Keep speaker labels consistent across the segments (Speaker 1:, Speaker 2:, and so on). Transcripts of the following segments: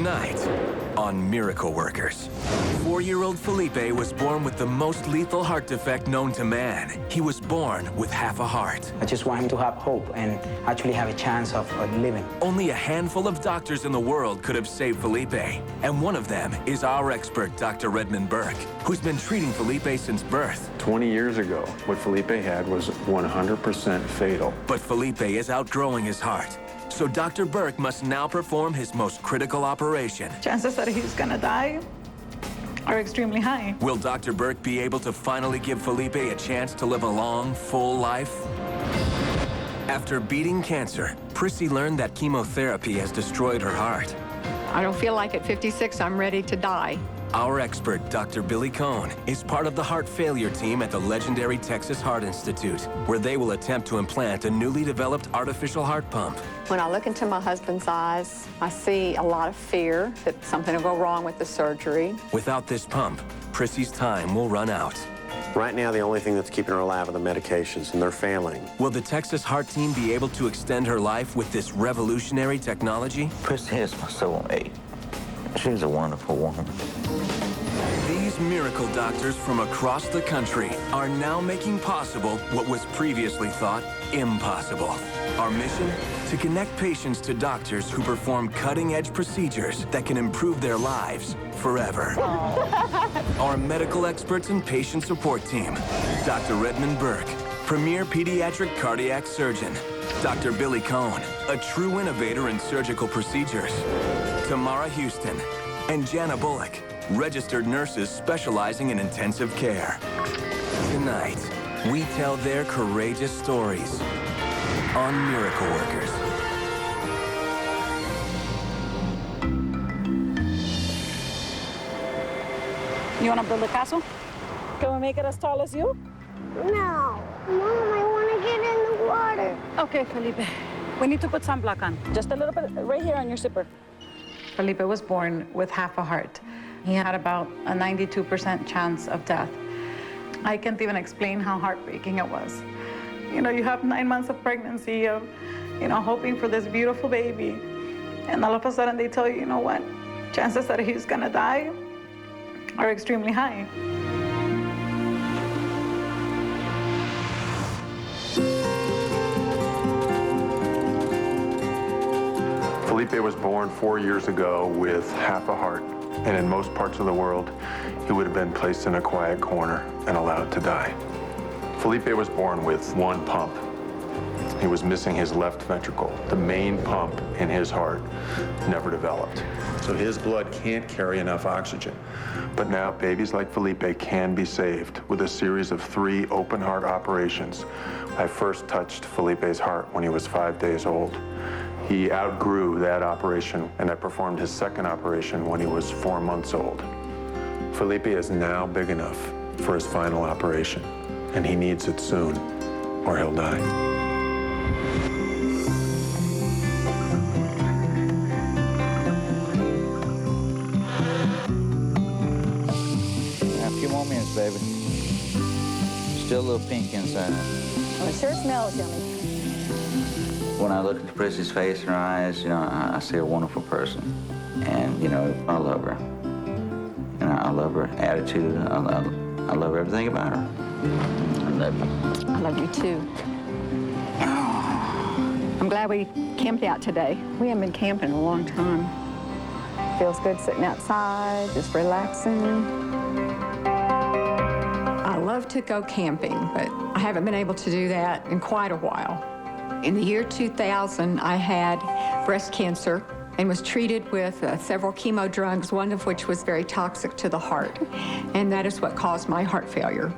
Speaker 1: Tonight, on Miracle Workers. 4-year-old Felipe was born with the most lethal heart defect known to man. He was born with half a heart.
Speaker 2: I just want him to have hope and actually have a chance of living.
Speaker 1: Only a handful of doctors in the world could have saved Felipe. And one of them is our expert, Dr. Redmond Burke, who's been treating Felipe since birth.
Speaker 3: 20 years ago, what Felipe had was 100% fatal.
Speaker 1: But Felipe is outgrowing his heart. So Dr. Burke must now perform his most critical operation.
Speaker 4: Chances that he's gonna die are extremely high.
Speaker 1: Will Dr. Burke be able to finally give Felipe a chance to live a long, full life? After beating cancer, Prissy learned that chemotherapy has destroyed her heart.
Speaker 5: I don't feel like at 56 I'm ready to die.
Speaker 1: Our expert, Dr. Billy Cohn, is part of the heart failure team at the legendary Texas Heart Institute, where they will attempt to implant a newly developed artificial heart pump.
Speaker 5: When I look into my husband's eyes, I see a lot of fear that something will go wrong with the surgery.
Speaker 1: Without this pump, Prissy's time will run out.
Speaker 6: Right now, the only thing that's keeping her alive are the medications, and they're failing.
Speaker 1: Will the Texas Heart Team be able to extend her life with this revolutionary technology?
Speaker 7: Prissy is my soulmate. She's a wonderful woman.
Speaker 1: These miracle doctors from across the country are now making possible what was previously thought impossible. Our mission? To connect patients to doctors who perform cutting-edge procedures that can improve their lives forever. Our medical experts and patient support team. Dr. Redmond Burke, premier pediatric cardiac surgeon. Dr. Billy Cohn, a true innovator in surgical procedures. Tamara Houston and Jana Bullock, registered nurses specializing in intensive care. Tonight, we tell their courageous stories on Miracle Workers.
Speaker 4: You wanna build a castle? Can we make it as tall as you?
Speaker 8: No. Mom, I want to get in the water.
Speaker 4: Okay, Felipe. We need to put sunblock on. Just a little bit right here on your zipper. Felipe was born with half a heart. He had about a 92% chance of death. I can't even explain how heartbreaking it was. You know, you have 9 months of pregnancy of, hoping for this beautiful baby. And all of a sudden they tell you, you know what? Chances that he's gonna die are extremely high.
Speaker 3: Felipe was born 4 years ago with half a heart, and in most parts of the world, he would have been placed in a quiet corner and allowed to die. Felipe was born with one pump. He was missing his left ventricle. The main pump in his heart never developed. So his blood can't carry enough oxygen. But now babies like Felipe can be saved with a series of 3 open heart operations. I first touched Felipe's heart when he was 5 days old. He outgrew that operation, and I performed his second operation when he was 4 months old. Felipe is now big enough for his final operation, and he needs it soon, or he'll die.
Speaker 7: A few more minutes, baby. Still a little pink inside.
Speaker 5: Well, it sure smells yummy.
Speaker 7: When I look at Prissy's face and her eyes, I see a wonderful person. And, I love her. I love her attitude. I love everything about her. I love you.
Speaker 5: I love you too. I'm glad we camped out today. We haven't been camping in a long time. Feels good sitting outside, just relaxing. I love to go camping, but I haven't been able to do that in quite a while. In the year 2000, I had breast cancer and was treated with several chemo drugs, one of which was very toxic to the heart. And that is what caused my heart failure.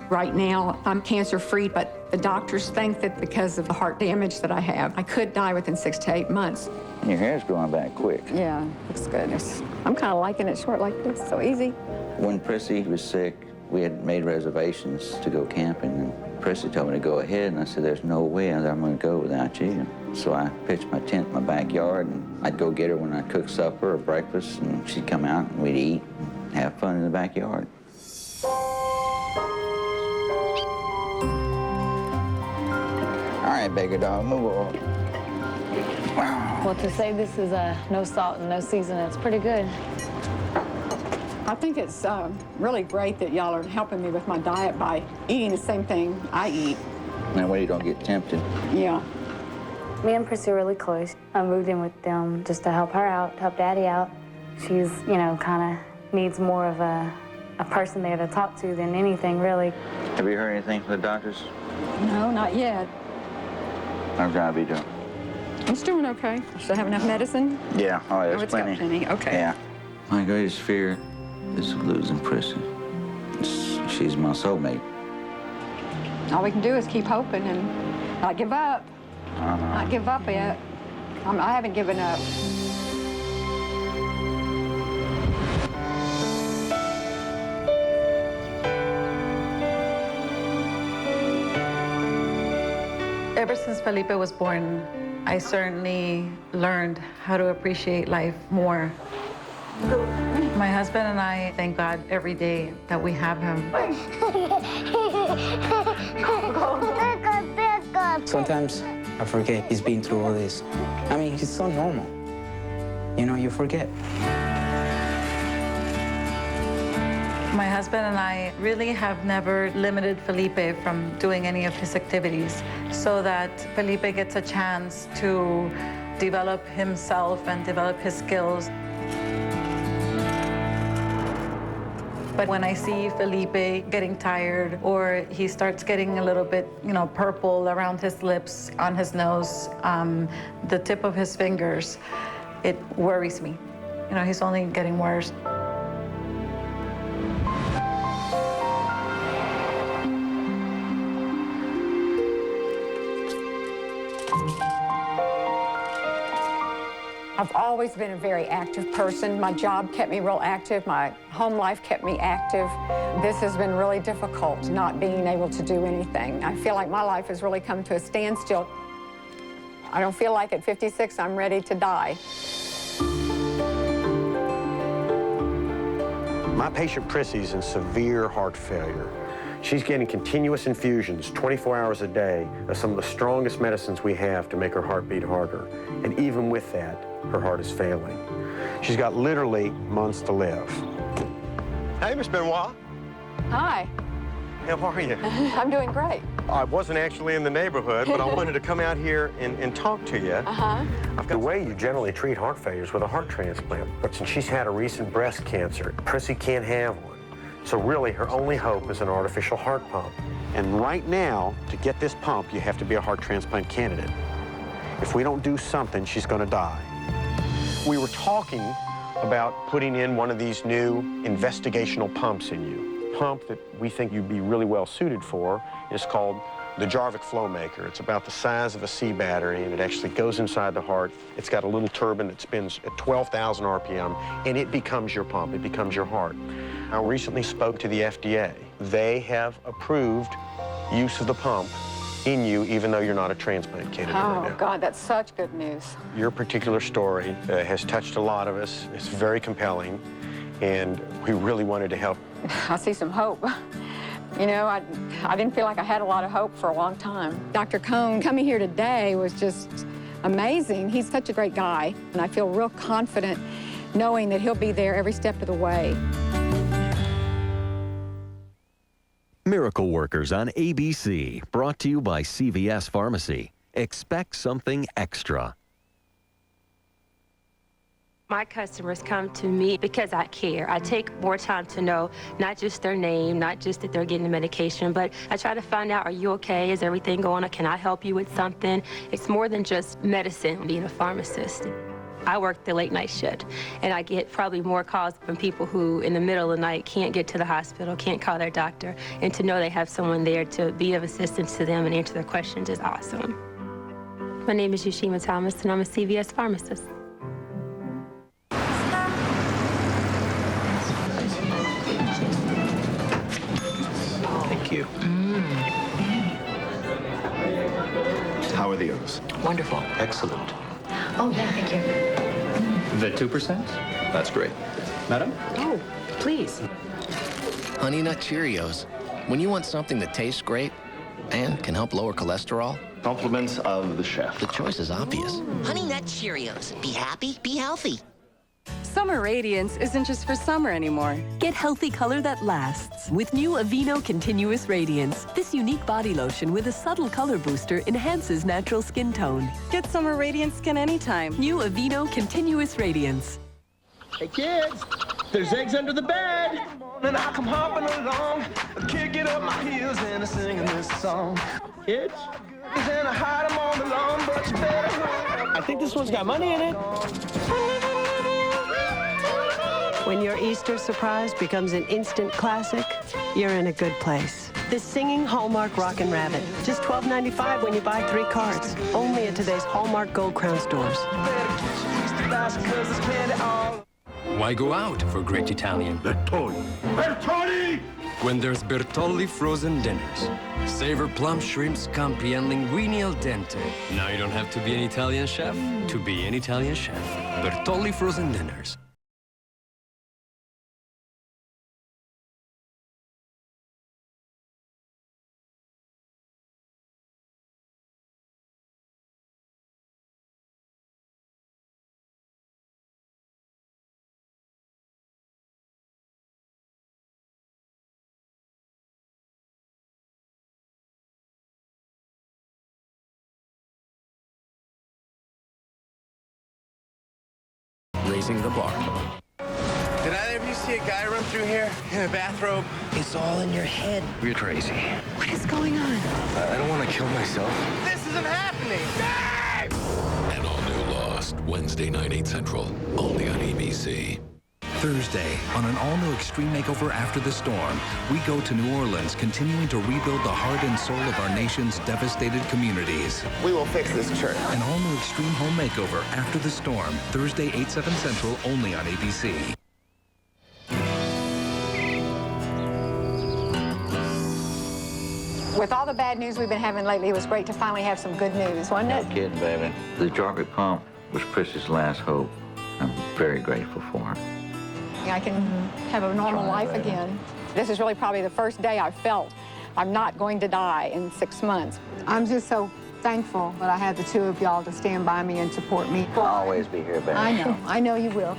Speaker 5: Right now, I'm cancer-free, but the doctors think that because of the heart damage that I have, I could die within 6 to 8 months.
Speaker 7: And your hair's growing back quick.
Speaker 5: Yeah, looks good. I'm kind of liking it short like this, so easy.
Speaker 7: When Prissy was sick, we had made reservations to go camping, and Prissy told me to go ahead, and I said, there's no way I'm going to go without you. So I pitched my tent in my backyard, and I'd go get her when I cooked supper or breakfast, and she'd come out, and we'd eat and have fun in the backyard. All right, bigger dog, move on.
Speaker 9: Well, to say this is no salt and no seasoning, it's pretty good.
Speaker 5: I think it's really great that y'all are helping me with my diet by eating the same thing I eat.
Speaker 7: That way you don't get tempted.
Speaker 5: Yeah.
Speaker 9: Me and Prissy are really close. I moved in with them just to help her out, help Daddy out. She's, you know, kind of needs more of a person there to talk to than anything, really.
Speaker 7: Have you heard anything from the doctors?
Speaker 5: No, not yet.
Speaker 7: How's Robbie doing?
Speaker 5: He's doing okay. Still have enough medicine?
Speaker 7: Yeah, oh, there's
Speaker 5: It's got
Speaker 7: plenty.
Speaker 5: plenty, okay.
Speaker 7: Yeah. My greatest fear is losing Prissy. She's my soulmate.
Speaker 5: All we can do is keep hoping and not give up. Not give up yet. I haven't given up.
Speaker 4: Ever since Felipe was born, I certainly learned how to appreciate life more. My husband and I thank God every day that we have him.
Speaker 2: Sometimes I forget he's been through all this. I mean, he's so normal. You know, you forget.
Speaker 4: My husband and I really have never limited Felipe from doing any of his activities so that Felipe gets a chance to develop himself and develop his skills. But when I see Felipe getting tired or he starts getting a little bit, you know, purple around his lips, on his nose, the tip of his fingers, it worries me. You know, he's only getting worse.
Speaker 5: I've always been a very active person. My job kept me real active. My home life kept me active. This has been really difficult, not being able to do anything. I feel like my life has really come to a standstill. I don't feel like at 56 I'm ready to die.
Speaker 6: My patient Prissy's in severe heart failure. She's getting continuous infusions 24 hours a day of some of the strongest medicines we have to make her heart beat harder. And even with that, her heart is failing. She's got literally months to live. Hey, Miss Benoit.
Speaker 5: Hi,
Speaker 6: How are you?
Speaker 5: I'm doing great.
Speaker 6: I wasn't actually in the neighborhood, but I wanted to come out here and talk to you. I've got the way you generally treat heart failures with a heart transplant, but since she's had a recent breast cancer, Prissy can't have one. So really, her only hope is an artificial heart pump. And right now, to get this pump, you have to be a heart transplant candidate. If we don't do something, she's going to die. We were talking about putting in one of these new investigational pumps in you. The pump that we think you'd be really well suited for is called the Jarvik Flow Maker. It's about the size of a C battery, and it actually goes inside the heart. It's got a little turbine that spins at 12,000 RPM, and it becomes your pump. It becomes your heart. I recently spoke to the FDA. They have approved use of the pump in you, even though you're not a transplant candidate right now.
Speaker 5: Oh, God, that's such good news.
Speaker 6: Your particular story has touched a lot of us. It's very compelling, and we really wanted to help.
Speaker 5: I see some hope. You know, I didn't feel like I had a lot of hope for a long time. Dr. Cohn coming here today was just amazing. He's such a great guy, and I feel real confident knowing that he'll be there every step of the way.
Speaker 10: Miracle Workers on ABC, brought to you by CVS Pharmacy. Expect something extra.
Speaker 11: My customers come to me because I care. I take more time to know not just their name, not just that they're getting the medication, but I try to find out, are you okay? Is everything going on? Can I help you with something? It's more than just medicine, being a pharmacist. I work the late night shift, and I get probably more calls from people who in the middle of the night can't get to the hospital, can't call their doctor, and to know they have someone there to be of assistance to them and answer their questions is awesome. My name is Yushima Thomas, and I'm a CVS pharmacist.
Speaker 12: Thank you. How are the others?
Speaker 13: Wonderful.
Speaker 12: Excellent.
Speaker 13: Oh, yeah, thank you.
Speaker 12: The 2%? That's great. Madam?
Speaker 13: Oh, please.
Speaker 14: Honey Nut Cheerios. When you want something that tastes great and can help lower cholesterol,
Speaker 12: Compliments of the chef.
Speaker 14: The choice is obvious.
Speaker 15: Honey Nut Cheerios. Be happy, be healthy.
Speaker 16: Summer radiance isn't just for summer anymore.
Speaker 17: Get healthy color that lasts with new Aveeno Continuous Radiance. This unique body lotion with a subtle color booster enhances natural skin tone.
Speaker 16: Get summer radiant skin anytime.
Speaker 17: New Aveeno Continuous Radiance.
Speaker 18: Hey kids, there's eggs under the bed. And I come hopping along, kicking up my heels and singing this song. Kids, and I hide them on the lawn, but you better hurry. I think this one's got money in it.
Speaker 19: When your Easter surprise becomes an instant classic, you're in a good place. The Singing Hallmark Rockin' Rabbit. Just $12.95 when you buy 3 cards. Only at today's Hallmark Gold Crown stores.
Speaker 20: Why go out for great Italian?
Speaker 18: Bertolli. Bertolli!
Speaker 20: When there's Bertolli frozen dinners. Savor plum shrimp, scampi, and linguine al dente. Now you don't have to be an Italian chef to be an Italian chef. Bertolli frozen dinners. Raising the bar.
Speaker 18: Did either of you see a guy run through here in a bathrobe?
Speaker 14: It's all in your head.
Speaker 20: You're crazy.
Speaker 16: What is going on?
Speaker 20: I don't want to kill myself.
Speaker 18: This isn't happening!
Speaker 21: An all-new Lost, Wednesday night, 8 Central, only on ABC.
Speaker 22: Thursday, on an all-new Extreme Makeover After the Storm, we go to New Orleans, continuing to rebuild the heart and soul of our nation's devastated communities.
Speaker 18: We will fix this church.
Speaker 22: An all-new Extreme Home Makeover After the Storm, Thursday, 8, 7 Central, only on ABC.
Speaker 5: With all the bad news we've been having lately, it was great to finally have some good news, wasn't it?
Speaker 7: No kidding, baby. The Jarvis pump was Priscilla's last hope. I'm very grateful for her.
Speaker 5: I can have a normal life again. This is really probably the first day I've felt I'm not going to die in 6 months. I'm just so thankful that I have the 2 of y'all to stand by me and support me.
Speaker 7: I'll always be here, baby.
Speaker 5: I know you will.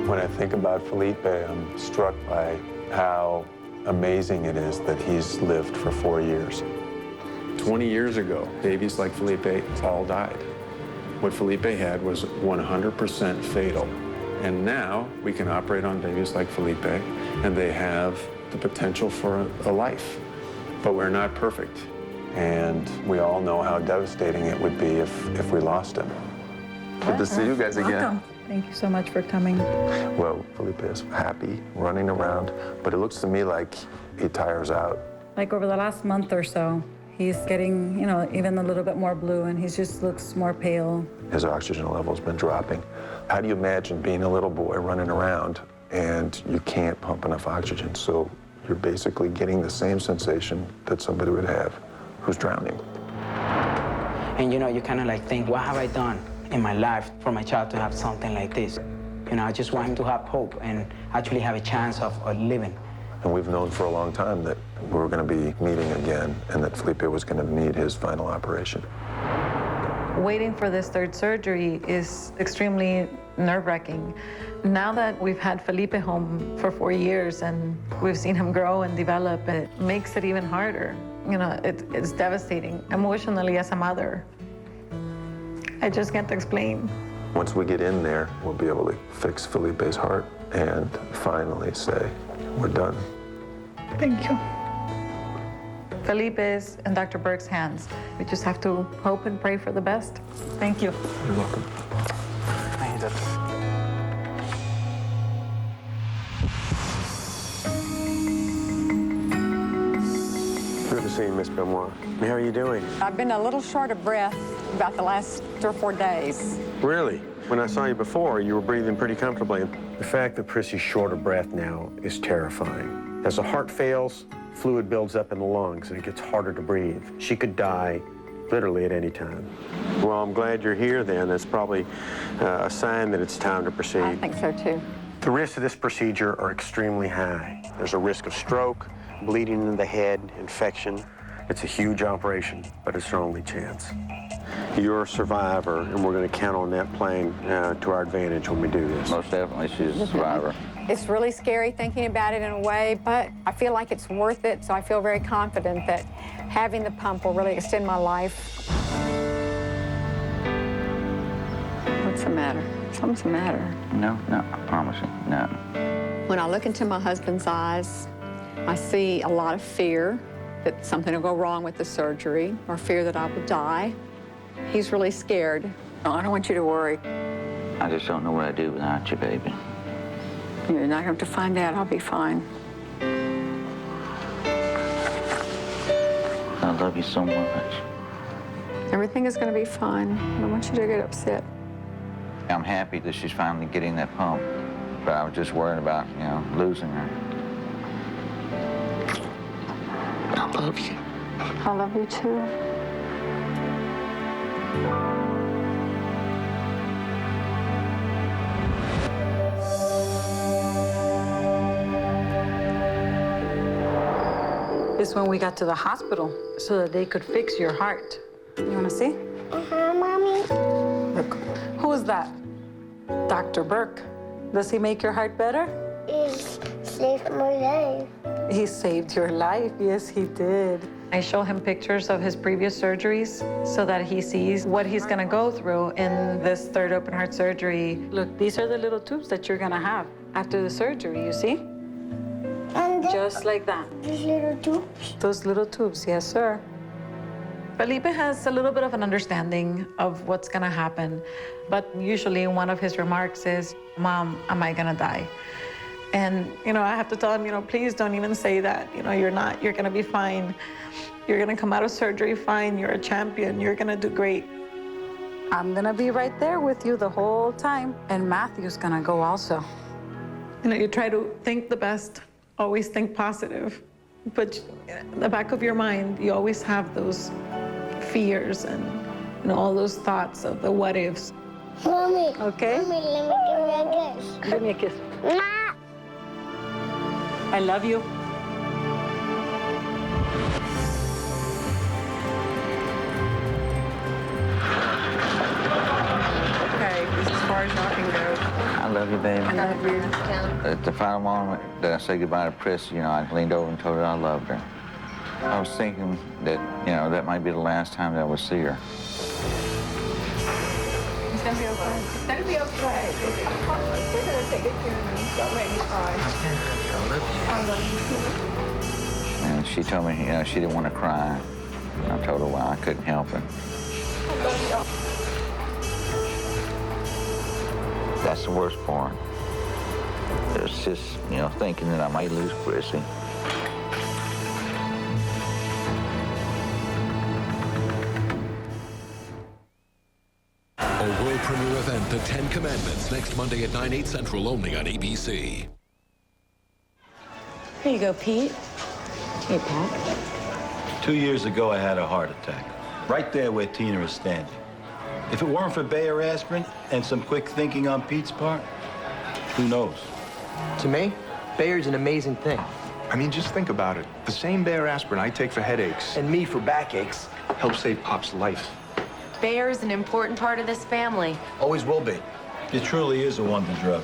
Speaker 3: When I think about Felipe, I'm struck by how amazing it is that he's lived for 4 years. 20 years ago, babies like Felipe all died. What Felipe had was 100% fatal. And now we can operate on babies like Felipe, and they have the potential for a life. But we're not perfect. And we all know how devastating it would be if we lost him. Good to see you guys again.
Speaker 4: Welcome. Thank you so much for coming.
Speaker 3: Well, Felipe is happy, running around, but it looks to me like he tires out.
Speaker 4: Like over the last month or so, he's getting, even a little bit more blue, and he just looks more pale.
Speaker 3: His oxygen level's been dropping. How do you imagine being a little boy running around and you can't pump enough oxygen? So you're basically getting the same sensation that somebody would have who's drowning.
Speaker 2: And you kind of like think, what have I done in my life for my child to have something like this? I just want him to have hope and actually have a chance of living.
Speaker 3: And we've known for a long time that we were going to be meeting again and that Felipe was going to need his final operation.
Speaker 4: Waiting for this 3rd surgery is extremely nerve-wracking. Now that we've had Felipe home for 4 years and we've seen him grow and develop, it makes it even harder. It's devastating emotionally as a mother. I just can't explain.
Speaker 3: Once we get in there, we'll be able to fix Felipe's heart and finally say, we're done.
Speaker 4: Thank you. Felipe is in Dr. Burke's hands. We just have to hope and pray for the best. Thank you.
Speaker 3: You're welcome.
Speaker 2: Thank you, Doctor.
Speaker 6: Good to see you, Miss Benoit. How are you doing?
Speaker 5: I've been a little short of breath about the last 3 or 4 days.
Speaker 6: Really? When I saw you before, you were breathing pretty comfortably. The fact that Prissy's short of breath now is terrifying. As the heart fails, fluid builds up in the lungs and it gets harder to breathe. She could die literally at any time. Well, I'm glad you're here then. That's probably a sign that it's time to proceed.
Speaker 5: I think so too.
Speaker 6: The risks of this procedure are extremely high. There's a risk of stroke, bleeding in the head, infection. It's a huge operation, but it's our only chance. You're a survivor, and we're going to count on that playing to our advantage when we do this.
Speaker 7: Most definitely, she's a survivor.
Speaker 5: It's really scary thinking about it in a way, but I feel like it's worth it, so I feel very confident that having the pump will really extend my life. What's the matter? Something's the matter.
Speaker 7: No, I promise you, no.
Speaker 5: When I look into my husband's eyes, I see a lot of fear that something will go wrong with the surgery, or fear that I will die. He's really scared. Oh, I don't want you to worry.
Speaker 7: I just don't know what I'd do without you, baby.
Speaker 5: You're not going to have to find out. I'll be fine.
Speaker 7: I love you so much.
Speaker 5: Everything is going to be fine. I don't want you to get upset.
Speaker 7: I'm happy that she's finally getting that pump, but I was just worried about, losing her.
Speaker 15: I love you.
Speaker 5: I love you too.
Speaker 4: This is when we got to the hospital so that they could fix your heart. You want to see?
Speaker 9: Mommy.
Speaker 4: Look, who is that? Dr. Burke. Does he make your heart better?
Speaker 9: It saved my life.
Speaker 4: He saved your life. Yes, he did. I show him pictures of his previous surgeries so that he sees what he's going to go through in this third open heart surgery. Look, these are the little tubes that you're going to have after the surgery, you see?
Speaker 9: And
Speaker 4: Just like that.
Speaker 9: these little tubes.
Speaker 4: Those little tubes, yes, sir. Felipe has a little bit of an understanding of what's going to happen, but usually one of his remarks is, Mom, am I going to die? And, I have to tell him, please don't even say that. You're not. You're going to be fine. You're going to come out of surgery fine. You're a champion. You're going to do great. I'm going to be right there with you the whole time. And Matthew's going to go also. You try to think the best. Always think positive. But in the back of your mind, you always have those fears and all those thoughts of the what ifs.
Speaker 9: Mommy.
Speaker 4: Okay?
Speaker 9: Mommy, let me give you a kiss.
Speaker 4: Give me a kiss.
Speaker 9: Ma.
Speaker 4: I love you. Okay, this is as far as y'all can go.
Speaker 7: I love you, baby.
Speaker 4: I love you.
Speaker 7: At the final moment that I said goodbye to Prissy, I leaned over and told her I loved her. I was thinking that, that might be the last time that I would see her.
Speaker 5: It's going to be okay. It's going to be okay. We're going to take it to me. Don't make me cry. I love you.
Speaker 7: And she told me, she didn't want to cry. And I told her why I couldn't help it.
Speaker 5: I love y'all.
Speaker 7: That's the worst part. It's just, thinking that I might lose Prissy.
Speaker 21: A world premiere event, The 10 Commandments, next Monday at 9/8 Central, only on ABC.
Speaker 13: Here you go, Pete. Hey, Pat.
Speaker 1: 2 years ago, I had a heart attack, right there where Tina is standing. If it weren't for Bayer aspirin and some quick thinking on Pete's part, who knows?
Speaker 8: To me, Bayer's an amazing thing.
Speaker 12: I mean, just think about it. The same Bayer aspirin I take for headaches
Speaker 8: And me for backaches.
Speaker 12: helps save Pop's life.
Speaker 13: Bayer is an important part of this family.
Speaker 8: Always will be.
Speaker 1: It truly is a wonder drug.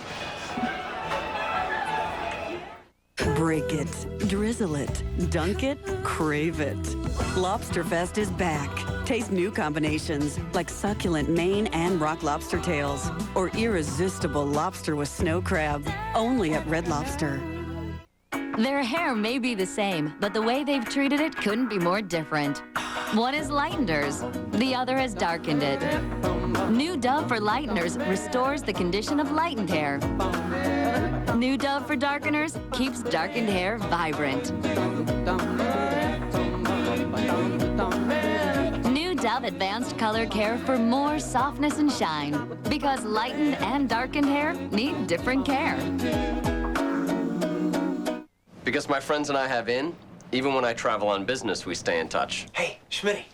Speaker 17: Break it, drizzle it, dunk it, crave it. Lobsterfest is back. Taste new combinations like succulent Maine and rock lobster tails or irresistible lobster with snow crab, only at Red Lobster.
Speaker 23: Their hair may be the same, but the way they've treated it couldn't be more different. One is lighteners, the other has darkened it. New Dove for lighteners restores the condition of lightened hair. New Dove for darkeners keeps darkened hair vibrant. New Dove Advanced Color Care for more softness and shine. Because lightened and darkened hair need different care.
Speaker 24: Because my friends and I have in, even when I travel on business, we stay in touch.
Speaker 8: Hey, Schmitty.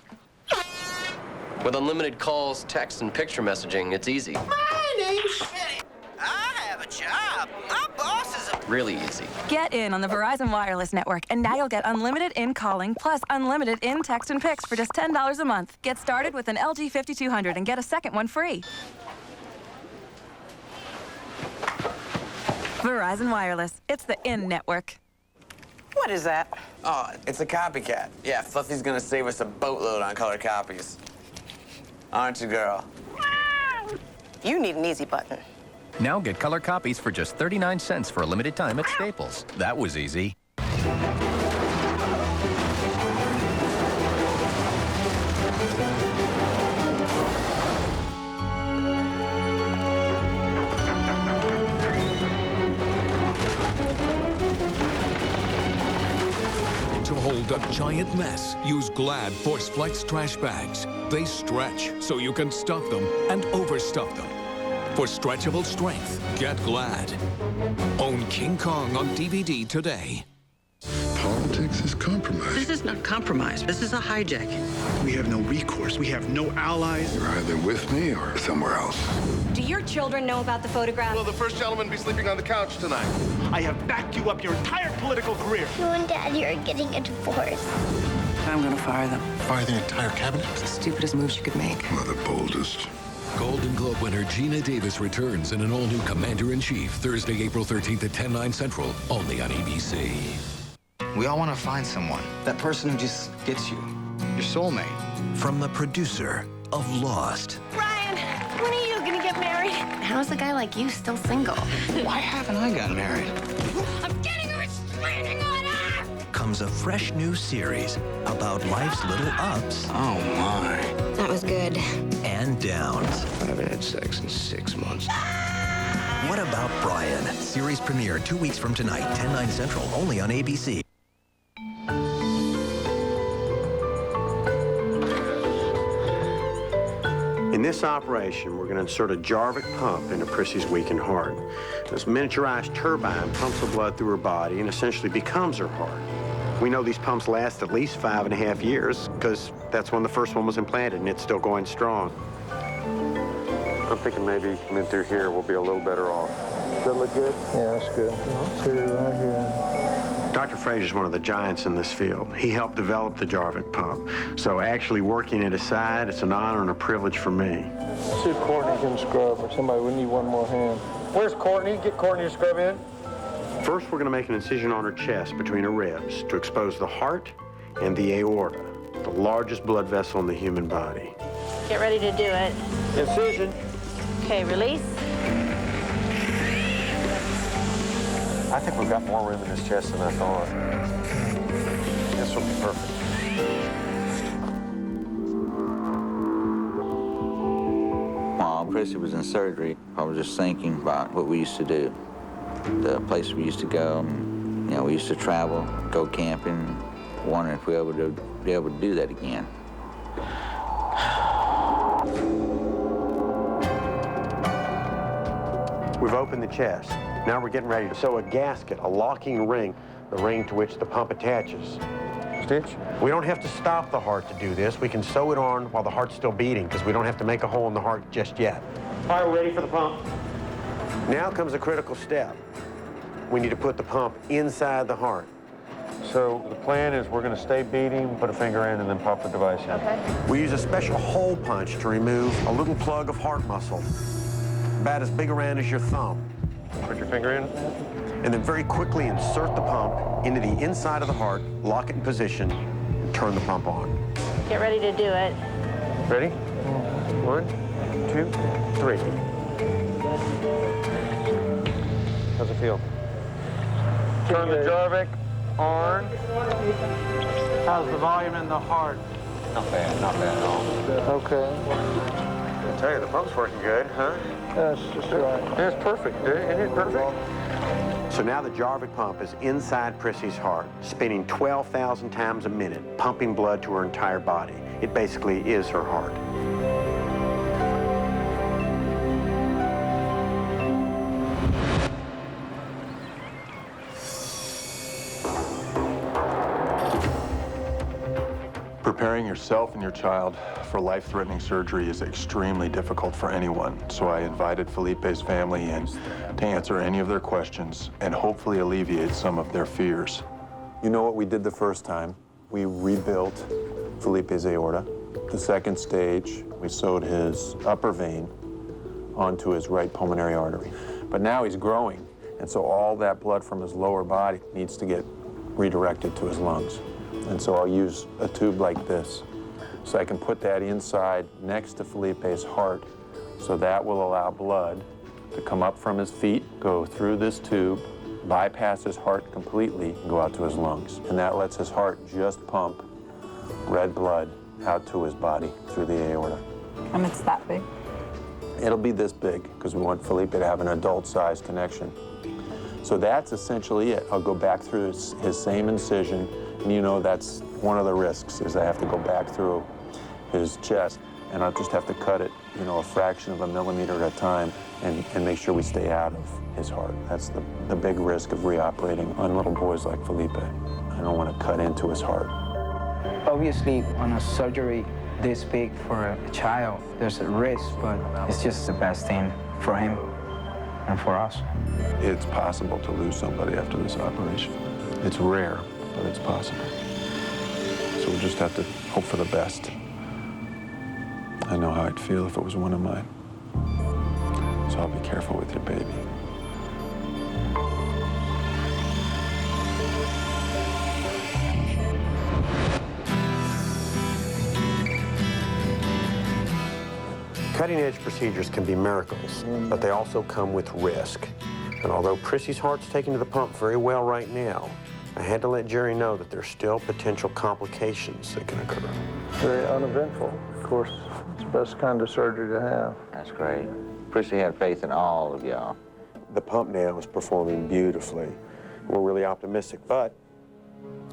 Speaker 20: With unlimited calls, text, and picture messaging, it's easy.
Speaker 14: My name's Shetty. I have a job. My boss is a...
Speaker 20: Really easy.
Speaker 16: Get in on the Verizon Wireless Network, and now you'll get unlimited in-calling plus unlimited in-text and pics for just $10 a month. Get started with an LG 5200 and get a second one free. Verizon Wireless. It's the in-network.
Speaker 10: What is that? Oh, it's a copycat. Yeah, Fluffy's gonna save us a boatload on color copies. Aren't you, girl?
Speaker 13: You need an easy button.
Speaker 22: Now get color copies for just 39 cents for a limited time at Staples. That was easy.
Speaker 21: To hold a giant mess, use Glad Force Flex trash bags. They stretch so you can stuff them and overstuff them. For stretchable strength, get Glad. Own King Kong on DVD today.
Speaker 15: Politics is compromise.
Speaker 14: This is not compromise. This is a hijacking.
Speaker 12: We have no recourse. We have no allies.
Speaker 15: You're either with me or somewhere else.
Speaker 13: Do your children know about the photograph?
Speaker 18: Will the first gentleman be sleeping on the couch tonight?
Speaker 12: I have backed you up your entire political career.
Speaker 9: You and Daddy are getting a divorce.
Speaker 10: I'm gonna fire them.
Speaker 15: Fire the entire cabinet?
Speaker 10: It's the stupidest moves you could make.
Speaker 15: One of the boldest.
Speaker 21: Golden Globe winner Gina Davis returns in an all-new Commander-in-Chief, Thursday, April 13th at 10, 9 Central, only on ABC.
Speaker 12: We all want to find someone. That person who just gets you. Your soulmate.
Speaker 14: From the producer of Lost.
Speaker 13: Ryan, when are you gonna get married? How's a guy like you still single?
Speaker 12: Why haven't I gotten married?
Speaker 13: I'm getting a restraining order!
Speaker 14: Comes a fresh new series about life's little ups.
Speaker 12: Oh, my.
Speaker 13: That was good.
Speaker 14: And downs.
Speaker 12: I haven't had sex in 6 months.
Speaker 14: What About Brian? Series premiere 2 weeks from tonight, 10, 9 Central, only on ABC.
Speaker 6: In this operation, we're going to insert a Jarvik pump into Prissy's weakened heart. This miniaturized turbine pumps the blood through her body and essentially becomes her heart. We know these pumps last at least 5.5 years because that's when the first one was implanted and it's still going strong. I'm thinking maybe in through here we'll be a little better off. Does that look good?
Speaker 18: Yeah, that's good. Right here.
Speaker 6: Dr. Frazier's one of the giants in this field. He helped develop the Jarvik pump. So actually working at his side, it's an honor and a privilege for me.
Speaker 18: See if Courtney can scrub or somebody. We need one more hand. Where's Courtney? Get Courtney to scrub in.
Speaker 6: First, we're going to make an incision on her chest between her ribs to expose the heart and the aorta, the largest blood vessel in the human body.
Speaker 13: Get ready to do it.
Speaker 18: Incision.
Speaker 13: Okay, release.
Speaker 6: I think we've got more room in his chest than I thought. This will be perfect.
Speaker 7: While Prissy was in surgery, I was just thinking about what we used to do, the place we used to go. You know, we used to travel, go camping, wondering if we would be able to do that again.
Speaker 6: We've opened the chest. Now we're getting ready to sew a gasket, a locking ring, the ring to which the pump attaches.
Speaker 18: Stitch.
Speaker 6: We don't have to stop the heart to do this. We can sew it on while the heart's still beating because we don't have to make a hole in the heart just yet. All right, we're ready for the pump. Now comes a critical step. We need to put the pump inside the heart.
Speaker 18: So the plan is we're going to stay beating, put a finger in, and then pop the device in.
Speaker 13: Okay.
Speaker 6: We use a special hole punch to remove a little plug of heart muscle, about as big around as your thumb.
Speaker 18: Put your finger in.
Speaker 6: And then very quickly insert the pump into the inside of the heart, lock it in position, and turn the pump on.
Speaker 13: Get ready to do it.
Speaker 18: Ready? 1, 2, 3. How's it feel? Turn the Jarvik on. How's the volume in the heart?
Speaker 6: Not bad at all.
Speaker 18: Okay.
Speaker 6: I tell you, the pump's working good, huh?
Speaker 18: That's just right. That's perfect, dude. Isn't it perfect?
Speaker 6: So now the Jarvik pump is inside Prissy's heart, spinning 12,000 times a minute, pumping blood to her entire body. It basically is her heart.
Speaker 3: Preparing yourself and your child for life-threatening surgery is extremely difficult for anyone, so I invited Felipe's family in to answer any of their questions and hopefully alleviate some of their fears. You know what we did the first time? We rebuilt Felipe's aorta. The second stage, we sewed his upper vein onto his right pulmonary artery. But now he's growing, and so all that blood from his lower body needs to get redirected to his lungs. And so I'll use a tube like this, so I can put that inside next to Felipe's heart, so that will allow blood to come up from his feet, go through this tube, bypass his heart completely, and go out to his lungs. And that lets his heart just pump red blood out to his body through the aorta.
Speaker 4: And it's that big?
Speaker 3: It'll be this big, because we want Felipe to have an adult-sized connection. So that's essentially it. I'll go back through his same incision, and you know that's one of the risks, is I have to go back through his chest, and I'll just have to cut it, you know, a fraction of a millimeter at a time, and make sure we stay out of his heart. That's the big risk of reoperating on little boys like Felipe. I don't want to cut into his heart.
Speaker 2: Obviously, on a surgery this big for a child, there's a risk, but it's just the best thing for him and for us.
Speaker 3: It's possible to lose somebody after this operation. It's rare, but it's possible. So we'll just have to hope for the best. I know how I'd feel if it was one of mine. So I'll be careful with your baby.
Speaker 6: Cutting-edge procedures can be miracles, but they also come with risk. And although Prissy's heart's taken to the pump very well right now, I had to let Jerry know that there's still potential complications that can occur.
Speaker 11: Very uneventful. Of course, it's the best kind of surgery to have.
Speaker 7: That's great. Prissy had faith in all of y'all.
Speaker 6: The pump now is performing beautifully. We're really optimistic, but,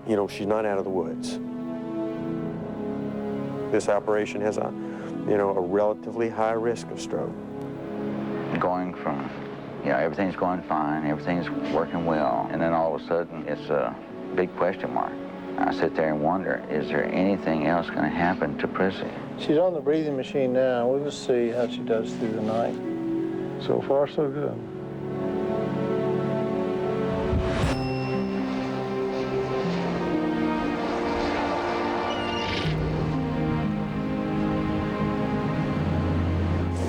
Speaker 6: you know, she's not out of the woods. This operation has a relatively high risk of stroke.
Speaker 7: Going from, everything's going fine, everything's working well, and then all of a sudden it's a big question mark. I sit there and wonder, is there anything else going to happen to Prissy?
Speaker 11: She's on the breathing machine now. We'll just see how she does through the night. So far, so good.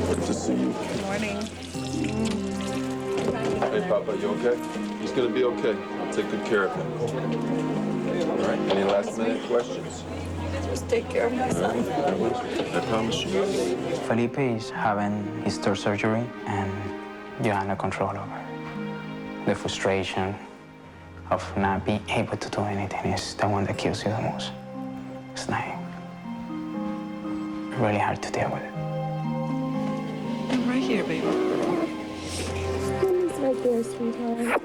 Speaker 3: Good to see you.
Speaker 4: Good morning.
Speaker 3: Hey, Papa, you okay? He's gonna be okay. I'll take good care of him. All right, any last-minute questions?
Speaker 4: Just take care of myself.
Speaker 3: I promise you.
Speaker 2: Felipe is having his third surgery, and you have no control over it. The frustration of not being able to do anything is the one that kills you the most. It's like really hard to deal with it.
Speaker 4: I'm right here, baby.
Speaker 9: It's right there, sweetheart.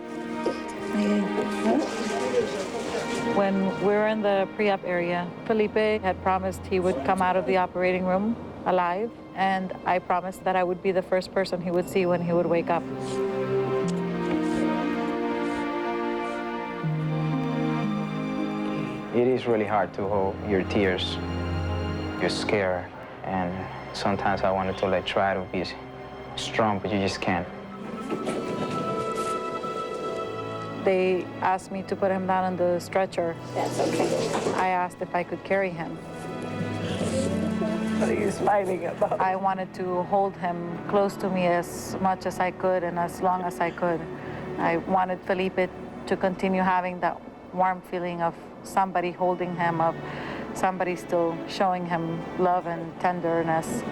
Speaker 4: When we were in the pre-op area, Felipe had promised he would come out of the operating room alive, and I promised that I would be the first person he would see when he would wake up.
Speaker 2: It is really hard to hold your tears. You're scared, and sometimes I wanted to try to be strong, but you just can't.
Speaker 4: They asked me to put him down on the stretcher.
Speaker 9: That's okay.
Speaker 4: I asked if I could carry him.
Speaker 9: What are you smiling about?
Speaker 4: I wanted to hold him close to me as much as I could and as long as I could. I wanted Felipe to continue having that warm feeling of somebody holding him, of somebody still showing him love and tenderness.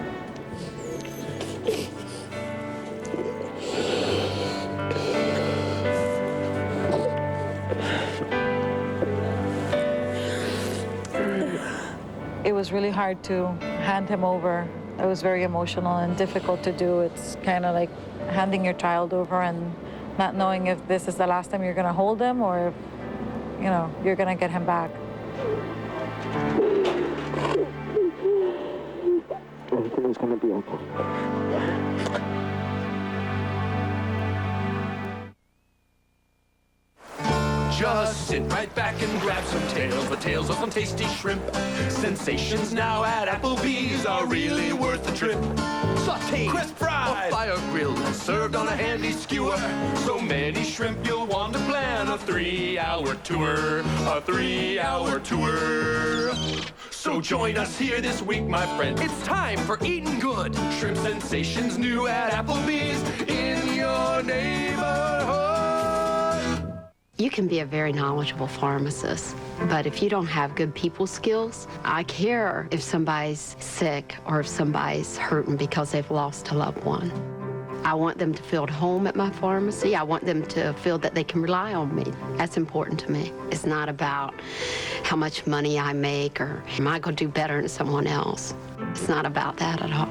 Speaker 4: It was really hard to hand him over. It was very emotional and difficult to do. It's kind of like handing your child over and not knowing if this is the last time you're going to hold him or if, you're going to get him back.
Speaker 11: Everything's going to be okay.
Speaker 18: Just sit right back and grab some tails, the tails of some tasty shrimp. Sensations now at Applebee's are really worth the trip. Sauteed, crisp fried, fire grilled, and served on a handy skewer. So many shrimp you'll want to plan a 3-hour tour, a 3-hour tour. So join us here this week, my friend. It's time for eating good. Shrimp sensations new at Applebee's in your neighborhood.
Speaker 1: You can be a very knowledgeable pharmacist, but if you don't have good people skills, I care if somebody's sick or if somebody's hurting because they've lost a loved one. I want them to feel at home at my pharmacy. I want them to feel that they can rely on me. That's important to me. It's not about how much money I make or am I going to do better than someone else. It's not about that at all.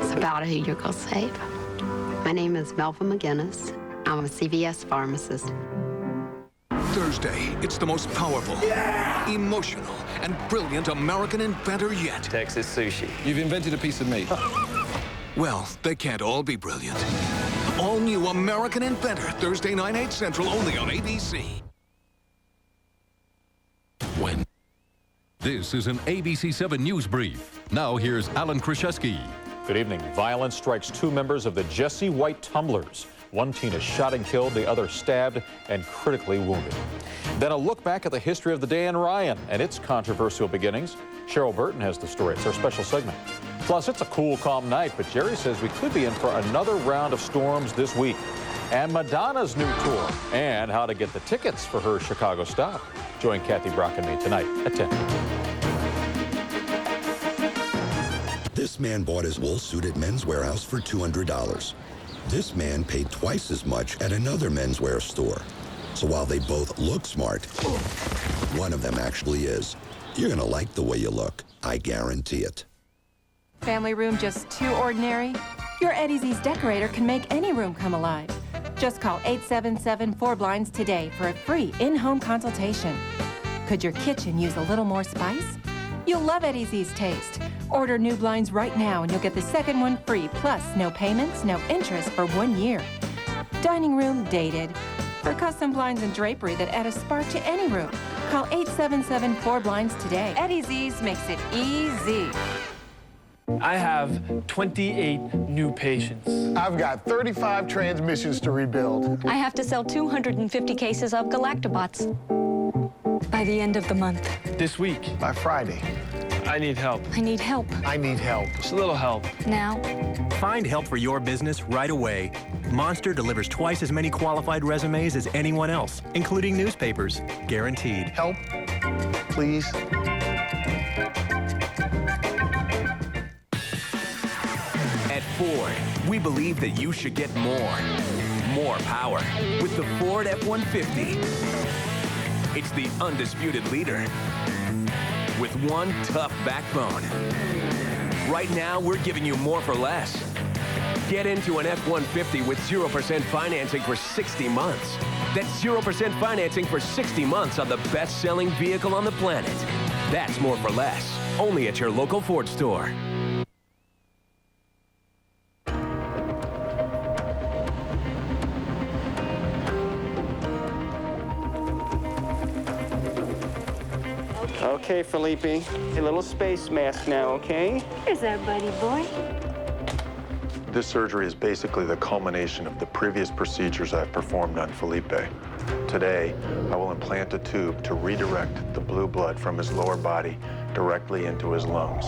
Speaker 1: It's about who you're going to save. My name is Melva McGinnis. I'm a CVS pharmacist.
Speaker 21: Thursday, it's the most powerful, emotional, and brilliant American inventor yet.
Speaker 20: Texas sushi. You've invented a piece of meat.
Speaker 21: Well, they can't all be brilliant. All new American Inventor, Thursday, 9, 8 Central, only on ABC.
Speaker 22: When? This is an ABC7 News Brief. Now here's Alan Kraszewski.
Speaker 5: Good evening. Violence strikes 2 members of the Jesse White Tumblers. One teen is shot and killed, the other stabbed and critically wounded. Then a look back at the history of the day in Ryan and its controversial beginnings. Cheryl Burton has the story. It's our special segment. Plus, it's a cool, calm night, but Jerry says we could be in for another round of storms this week. And Madonna's new tour, and how to get the tickets for her Chicago stop. Join Kathy Brock and me tonight at 10.
Speaker 15: This man bought his wool suit at Men's Warehouse for $200. This man paid twice as much at another menswear store. So while they both look smart, one of them actually is. You're gonna like the way you look. I guarantee it.
Speaker 16: Family room just too ordinary? Your Eddie's Ease decorator can make any room come alive. Just call 877-4BLINDS today for a free in-home consultation. Could your kitchen use a little more spice? You'll love Eddie's Ease taste. Order new blinds right now and you'll get the second one free, plus no payments, no interest for 1 year. Dining room dated. For custom blinds and drapery that add a spark to any room, call 877-4BLINDS today. Eddie's Ease makes it easy.
Speaker 18: I have 28 new patients.
Speaker 11: I've got 35 transmissions to rebuild.
Speaker 13: I have to sell 250 cases of Galactobots by the end of the month.
Speaker 18: This week.
Speaker 11: By Friday.
Speaker 18: I need help.
Speaker 13: I need help.
Speaker 11: I need help.
Speaker 18: Just a little help.
Speaker 13: Now.
Speaker 19: Find help for your business right away. Monster delivers twice as many qualified resumes as anyone else, including newspapers. Guaranteed.
Speaker 11: Help, please.
Speaker 19: At Ford, we believe that you should get more. More power with the Ford F-150. It's the undisputed leader with one tough backbone. Right now, we're giving you more for less. Get into an F-150 with 0% financing for 60 months. That's 0% financing for 60 months on the best-selling vehicle on the planet. That's more for less. Only at your local Ford store.
Speaker 24: Okay, Felipe, a little space mask now, okay?
Speaker 13: Here's our buddy boy.
Speaker 3: This surgery is basically the culmination of the previous procedures I've performed on Felipe. Today, I will implant a tube to redirect the blue blood from his lower body directly into his lungs.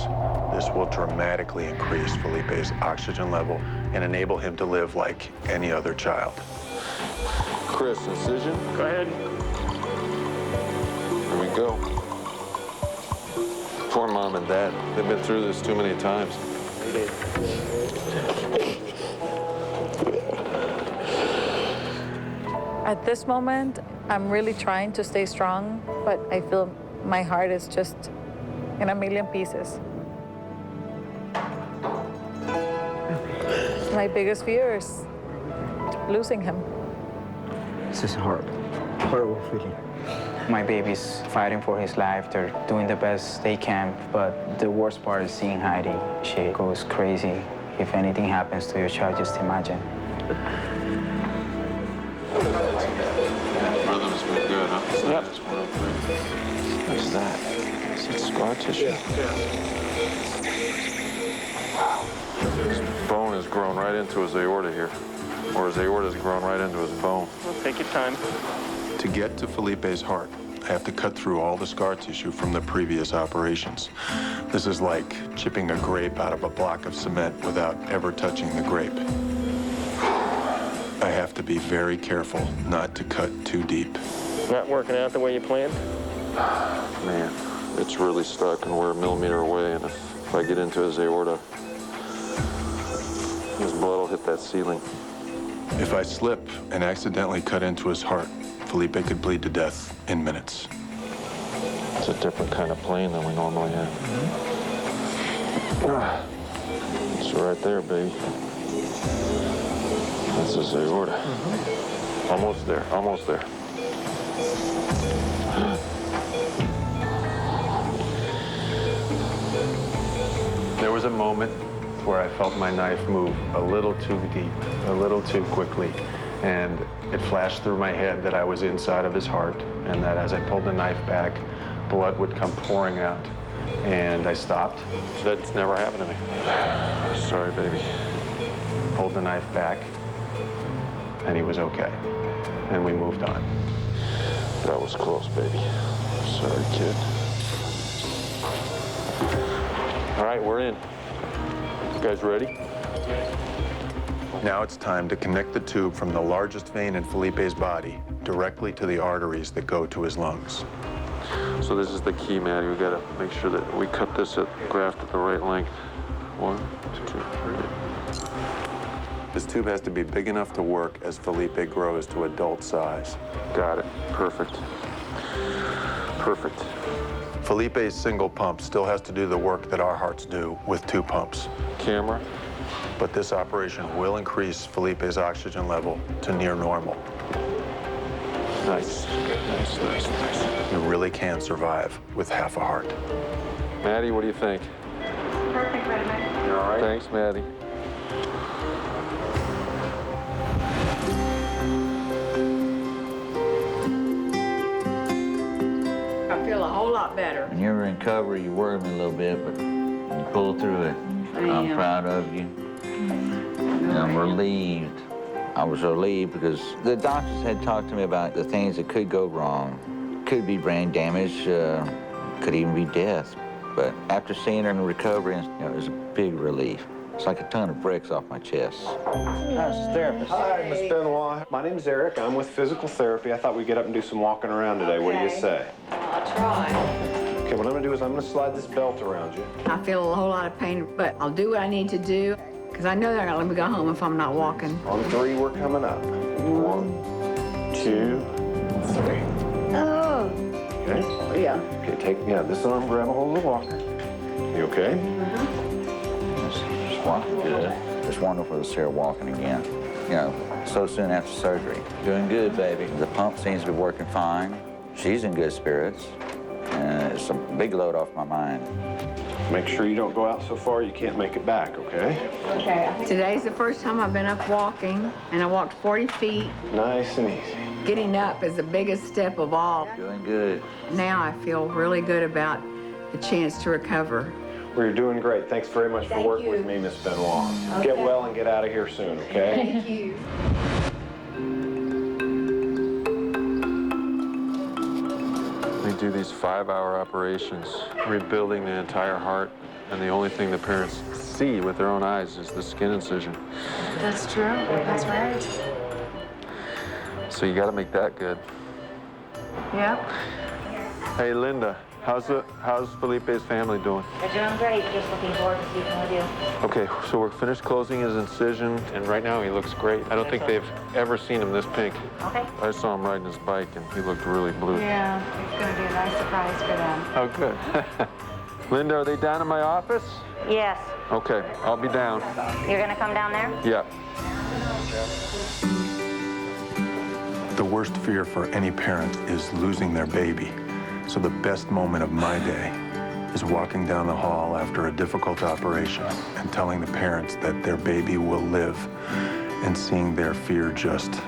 Speaker 3: This will dramatically increase Felipe's oxygen level and enable him to live like any other child. Chris, incision?
Speaker 24: Go ahead.
Speaker 3: Here we go. Poor Mom and Dad. They've been through this too many times.
Speaker 4: At this moment, I'm really trying to stay strong, but I feel my heart is just in a million pieces. My biggest fear is losing him.
Speaker 2: This is horrible feeling. My baby's fighting for his life. They're doing the best they can, but the worst part is seeing Heidi. She goes crazy. If anything happens to your child, just imagine.
Speaker 3: Rhythm's been good, huh? What is that? Is it scar tissue? Wow. His bone has grown right into his aorta here. Or his aorta has grown right into his bone.
Speaker 24: Well, take your time.
Speaker 3: To get to Felipe's heart, I have to cut through all the scar tissue from the previous operations. This is like chipping a grape out of a block of cement without ever touching the grape. I have to be very careful not to cut too deep.
Speaker 24: Not working out the way you planned?
Speaker 3: Man, it's really stuck and we're a millimeter away, and if I get into his aorta, his blood will hit that ceiling. If I slip and accidentally cut into his heart, Felipe could bleed to death in minutes. It's a different kind of plane than we normally have. It's right there, baby. That's his aorta. Almost there, almost there. There was a moment where I felt my knife move a little too deep, a little too quickly, and it flashed through my head that I was inside of his heart, and that as I pulled the knife back, blood would come pouring out, and I stopped. That's never happened to me. Sorry, baby. Pulled the knife back, and he was okay, and we moved on. That was close, baby. Sorry, kid. All right, we're in. You guys ready? Now it's time to connect the tube from the largest vein in Felipe's body directly to the arteries that go to his lungs. So this is the key, Maddie. We gotta make sure that we cut this graft at the right length. 1, 2, 3. This tube has to be big enough to work as Felipe grows to adult size. Got it. Perfect. Perfect. Felipe's single pump still has to do the work that our hearts do with 2 pumps. Camera. But this operation will increase Felipe's oxygen level to near normal. Nice. Nice, nice, nice. You really can survive with half a heart. Maddie, what do you think?
Speaker 4: Perfect, right?
Speaker 3: You all right? Thanks, Maddie.
Speaker 4: I feel a whole lot better.
Speaker 7: When you're in recovery, you worry me a little bit, but you pull through it. I'm proud of you. And I'm relieved. I was relieved because the doctors had talked to me about the things that could go wrong. Could be brain damage, could even be death. But after seeing her in recovery, it was a big relief. It's like a ton of bricks off my chest.
Speaker 6: How's the therapist? Hi, Miss Benoit. My name's Eric. I'm with physical therapy. I thought we'd get up and do some walking around today. What do you say?
Speaker 4: I'll try.
Speaker 6: Okay, what I'm gonna do is I'm gonna slide this belt around you.
Speaker 4: I feel a whole lot of pain, but I'll do what I need to do, because I know they're not gonna let me go home if I'm not walking.
Speaker 6: On 3, we're coming up. 1, 2, 3.
Speaker 4: Oh.
Speaker 6: Okay?
Speaker 4: Yeah.
Speaker 6: Okay, take this arm, grab a hold of the walker. You okay?
Speaker 7: It's walking good. It's wonderful to see her walking again. So soon after surgery. Doing good, baby. The pump seems to be working fine. She's in good spirits. And it's a big load off my mind.
Speaker 6: Make sure you don't go out so far you can't make it back, okay?
Speaker 4: Okay. Today's the first time I've been up walking, and I walked 40 feet.
Speaker 6: Nice and easy.
Speaker 4: Getting up is the biggest step of all.
Speaker 7: Doing good.
Speaker 4: Now I feel really good about the chance to recover.
Speaker 6: Well, you're doing great. Thanks very much for working with me, Miss Benoit.
Speaker 4: Okay.
Speaker 6: Get well and get out of here soon, okay?
Speaker 4: Thank you.
Speaker 3: They do these 5-hour operations, rebuilding the entire heart, and the only thing the parents see with their own eyes is the skin incision.
Speaker 4: That's true. That's right.
Speaker 3: So you got to make that good.
Speaker 4: Yep.
Speaker 3: Hey, Linda, how's Felipe's family doing?
Speaker 9: They're doing great. Just looking forward to speaking with you.
Speaker 3: Okay, so we're finished closing his incision, and right now he looks great. I don't think they've ever seen him this pink.
Speaker 9: Okay.
Speaker 3: I saw him riding his bike, and he looked really blue.
Speaker 4: Yeah, it's going to be a nice surprise for them.
Speaker 3: Oh, good. Linda, are they down in my office?
Speaker 9: Yes.
Speaker 3: Okay, I'll be down.
Speaker 9: You're gonna come down there?
Speaker 3: Yeah. The worst fear for any parent is losing their baby. So the best moment of my day is walking down the hall after a difficult operation and telling the parents that their baby will live and seeing their fear just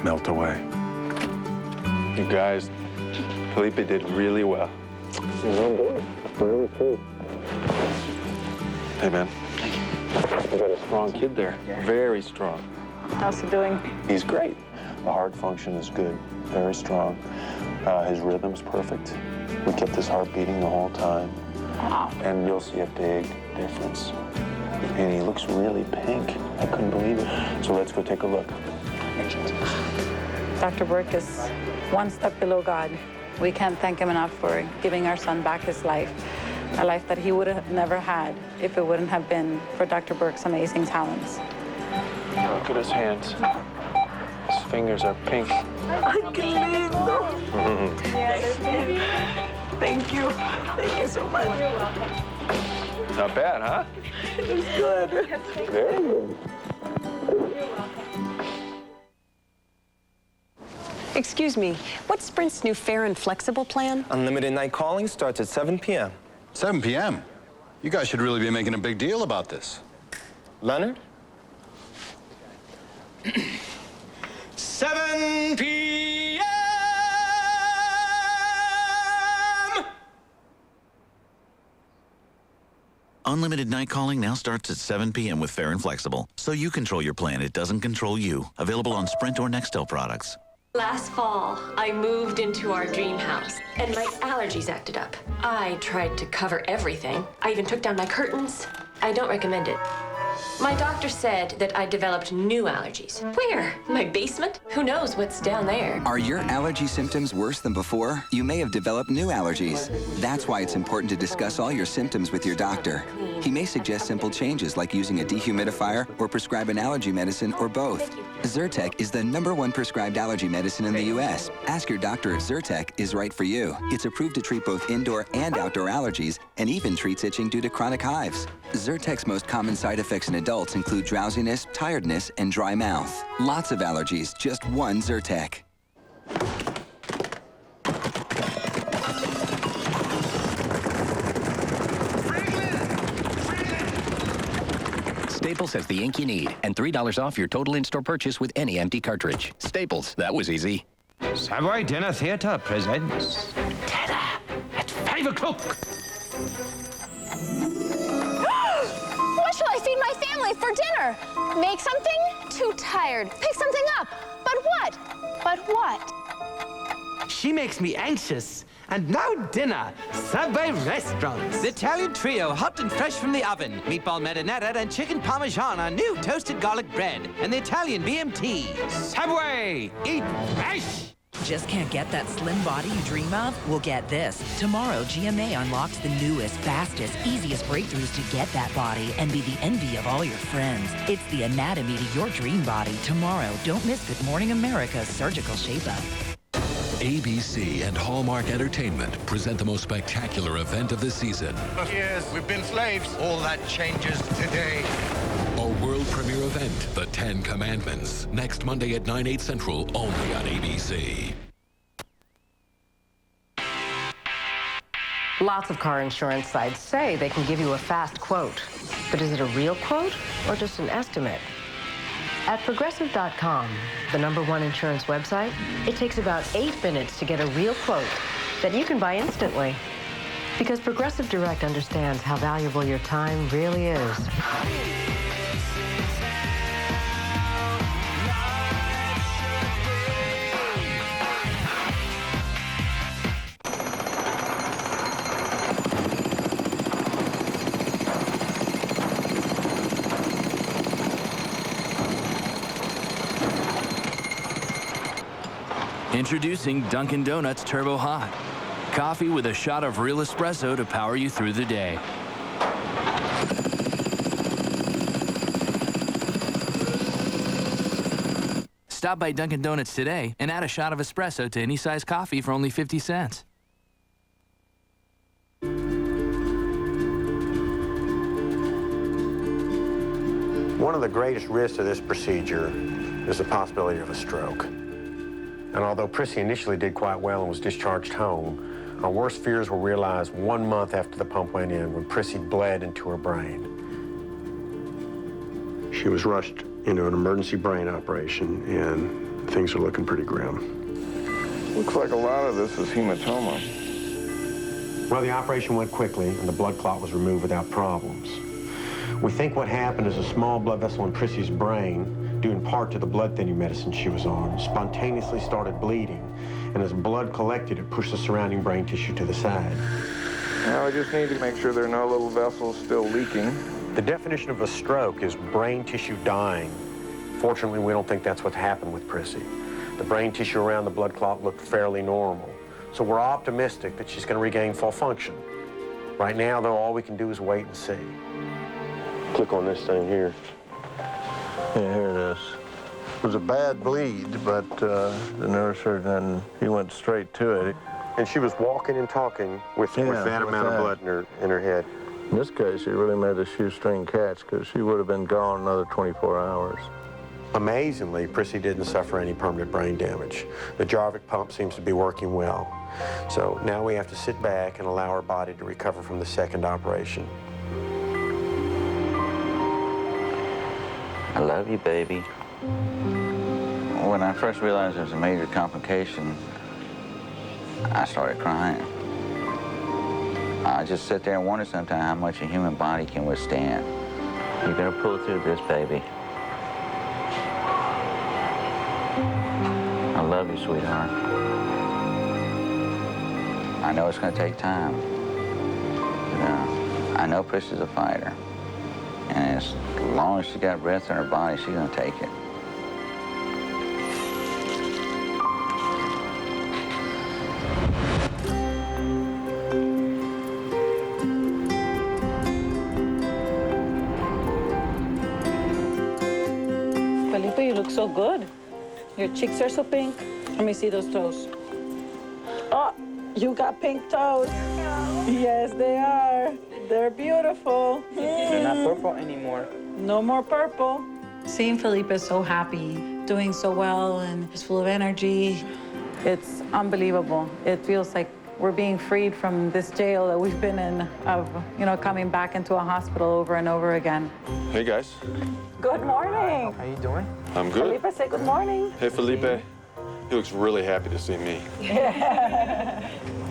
Speaker 3: melt away. You guys, Felipe did really well.
Speaker 11: Really cool.
Speaker 3: Hey, man.
Speaker 11: You got a strong kid there.
Speaker 3: Very strong.
Speaker 4: How's he doing?
Speaker 3: He's great. The heart function is good, very strong. His rhythm's perfect. We kept his heart beating the whole time.
Speaker 4: Wow.
Speaker 3: And you'll see a big difference. And he looks really pink. I couldn't believe it. So let's go take a look.
Speaker 4: Dr. Burke is one step below God. We can't thank him enough for giving our son back his life, a life that he would have never had if it wouldn't have been for Dr. Burke's amazing talents.
Speaker 11: Look at his hands. His fingers are pink.
Speaker 18: Ay, qué lindo. Thank you. Thank you so much.
Speaker 3: Not bad, huh?
Speaker 18: It's good.
Speaker 3: Very good.
Speaker 8: Excuse me, what's Sprint's new fair and flexible plan?
Speaker 6: Unlimited night calling starts at 7 p.m.
Speaker 10: 7 p.m.? You guys should really be making a big deal about this.
Speaker 6: Leonard?
Speaker 18: 7 p.m.
Speaker 17: Unlimited night calling now starts at 7 p.m. with Fair and Flexible. So you control your plan. It doesn't control you. Available on Sprint or Nextel products.
Speaker 13: Last fall, I moved into our dream house, and my allergies acted up. I tried to cover everything. I even took down my curtains. I don't recommend it. My doctor said that I developed new allergies. Where? My basement? Who knows what's down there?
Speaker 12: Are your allergy symptoms worse than before? You may have developed new allergies. That's why it's important to discuss all your symptoms with your doctor. He may suggest simple changes like using a dehumidifier or prescribe an allergy medicine or both. Zyrtec is the #1 prescribed allergy medicine in the U.S. Ask your doctor if Zyrtec is right for you. It's approved to treat both indoor and outdoor allergies and even treats itching due to chronic hives. Zyrtec's most common side effects in adults include drowsiness, tiredness, and dry mouth. Lots of allergies, just one Zyrtec.
Speaker 23: Staples has the ink you need and $3 off your total in-store purchase with any empty cartridge. Staples, that was easy.
Speaker 18: Savoy Dinner Theatre presents Dinner at 5 o'clock.
Speaker 25: What shall I feed my family for dinner? Make something? Too tired. Pick something up. But what? But what?
Speaker 18: She makes me anxious. And now dinner, Subway restaurants. The Italian trio, hot and fresh from the oven. Meatball marinara and chicken parmesan on new toasted garlic bread. And the Italian BMT. Subway, eat fresh.
Speaker 26: Just can't get that slim body you dream of? Well, get this. Tomorrow, GMA unlocks the newest, fastest, easiest breakthroughs to get that body and be the envy of all your friends. It's the anatomy to your dream body. Tomorrow, don't miss Good Morning America's Surgical Shape-Up.
Speaker 21: ABC and Hallmark Entertainment present the most spectacular event of the season.
Speaker 10: For years, we've been slaves. All that changes today.
Speaker 21: A world premiere event, The 10 Commandments. Next Monday at 9/8 Central, only on ABC.
Speaker 27: Lots of car insurance sites say they can give you a fast quote. But is it a real quote or just an estimate? At Progressive.com, the #1 insurance website, it takes about 8 minutes to get a real quote that you can buy instantly. Because Progressive Direct understands how valuable your time really is.
Speaker 28: Introducing Dunkin' Donuts Turbo Hot. Coffee with a shot of real espresso to power you through the day. Stop by Dunkin' Donuts today and add a shot of espresso to any size coffee for only 50 cents.
Speaker 6: One of the greatest risks of this procedure is the possibility of a stroke. And although Prissy initially did quite well and was discharged home, our worst fears were realized 1 month after the pump went in when Prissy bled into her brain. She was rushed into an emergency brain operation and things are looking pretty grim.
Speaker 11: Looks like a lot of this is hematoma.
Speaker 6: Well, the operation went quickly, and the blood clot was removed without problems. We think what happened is a small blood vessel in Prissy's brain, due in part to the blood thinning medicine she was on, spontaneously started bleeding, and as blood collected, it pushed the surrounding brain tissue to the side.
Speaker 11: Now we just need to make sure there are no little vessels still leaking.
Speaker 6: The definition of a stroke is brain tissue dying. Fortunately, we don't think that's what happened with Prissy. The brain tissue around the blood clot looked fairly normal. So we're optimistic that she's going to regain full function. Right now, though, all we can do is wait and see. Click on this thing here.
Speaker 11: Yeah, here it is. It was a bad bleed, but the neurosurgeon, he went straight to it.
Speaker 6: And she was walking and talking with that amount of blood in her head.
Speaker 11: In this case, she really made a shoestring catch because she would have been gone another 24 hours.
Speaker 6: Amazingly, Prissy didn't suffer any permanent brain damage. The Jarvik pump seems to be working well. So now we have to sit back and allow her body to recover from the second operation.
Speaker 7: I love you, baby. When I first realized there was a major complication, I started crying. I just sit there and wonder sometimes how much a human body can withstand. You're gonna pull through this, baby. I love you, sweetheart. I know it's gonna take time. But, I know Prissy's a fighter. And as long as she's got breath in her body, she's gonna take it.
Speaker 4: Felipe, you look so good. Your cheeks are so pink. Let me see those toes. Oh, you got pink toes. Yes, they are. They're beautiful.
Speaker 2: They're not purple anymore.
Speaker 4: No more purple. Seeing Felipe so happy, doing so well, and just full of energy, it's unbelievable. It feels like we're being freed from this jail that we've been in of, coming back into a hospital over and over again.
Speaker 3: Hey, guys.
Speaker 4: Good morning.
Speaker 2: How you doing?
Speaker 3: I'm good.
Speaker 4: Felipe, say good morning.
Speaker 3: Hey, Felipe. He looks really happy to see me.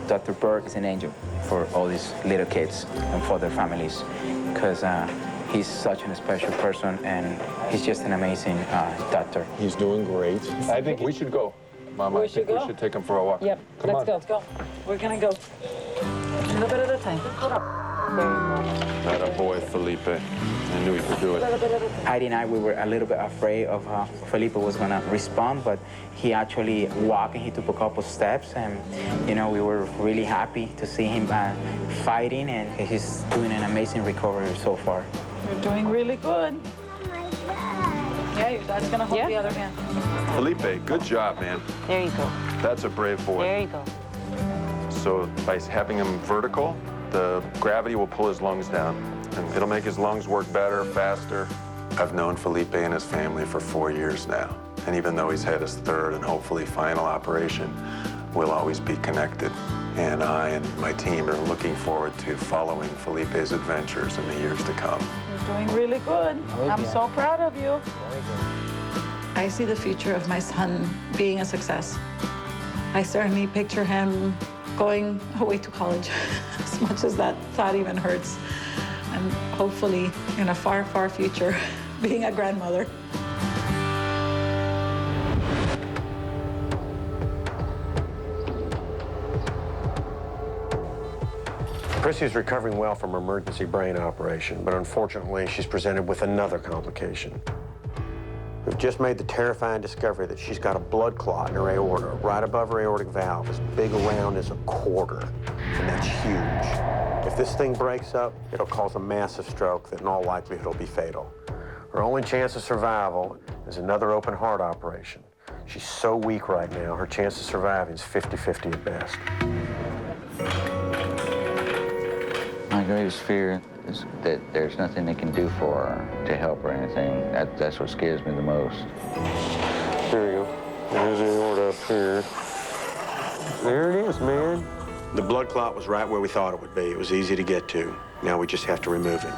Speaker 2: Dr. Burke is an angel for all these little kids and for their families because he's such a special person and he's just an amazing doctor.
Speaker 3: He's doing great. I think we should go. Mama, I think we should take him for a walk.
Speaker 4: Yep, let's go. We're gonna go. A little bit at a time.
Speaker 3: That a boy, Felipe. I knew he could do it.
Speaker 2: Heidi and I, we were a little bit afraid of how Felipe was gonna respond, but he actually walked and he took a couple steps, and we were really happy to see him fighting, and he's doing an amazing recovery so far.
Speaker 4: You're doing really good. Yeah, your dad's gonna hold the other hand.
Speaker 3: Felipe, good job, man.
Speaker 25: There you go.
Speaker 3: That's a brave boy.
Speaker 25: There you go.
Speaker 3: So by having him vertical, the gravity will pull his lungs down, and it'll make his lungs work better, faster. I've known Felipe and his family for 4 years now, and even though he's had his third and hopefully final operation, we'll always be connected. And I and my team are looking forward to following Felipe's adventures in the years to come.
Speaker 4: You're doing really good. I'm so proud of you. I see the future of my son being a success. I certainly picture him going away to college, as much as that thought even hurts. And hopefully, in a far, far future, being a grandmother.
Speaker 6: Prissy's recovering well from her emergency brain operation, but unfortunately, she's presented with another complication. We've just made the terrifying discovery that she's got a blood clot in her aorta, right above her aortic valve, as big around as a quarter, and that's huge. If this thing breaks up, it'll cause a massive stroke that in all likelihood will be fatal. Her only chance of survival is another open heart operation. She's so weak right now, her chance of surviving is 50-50 at best.
Speaker 7: My greatest fear is that there's nothing they can do for her to help or anything. That's what scares me the most.
Speaker 6: There you go. There's the aorta up here. There it is, man. The blood clot was right where we thought it would be. It was easy to get to. Now we just have to remove it.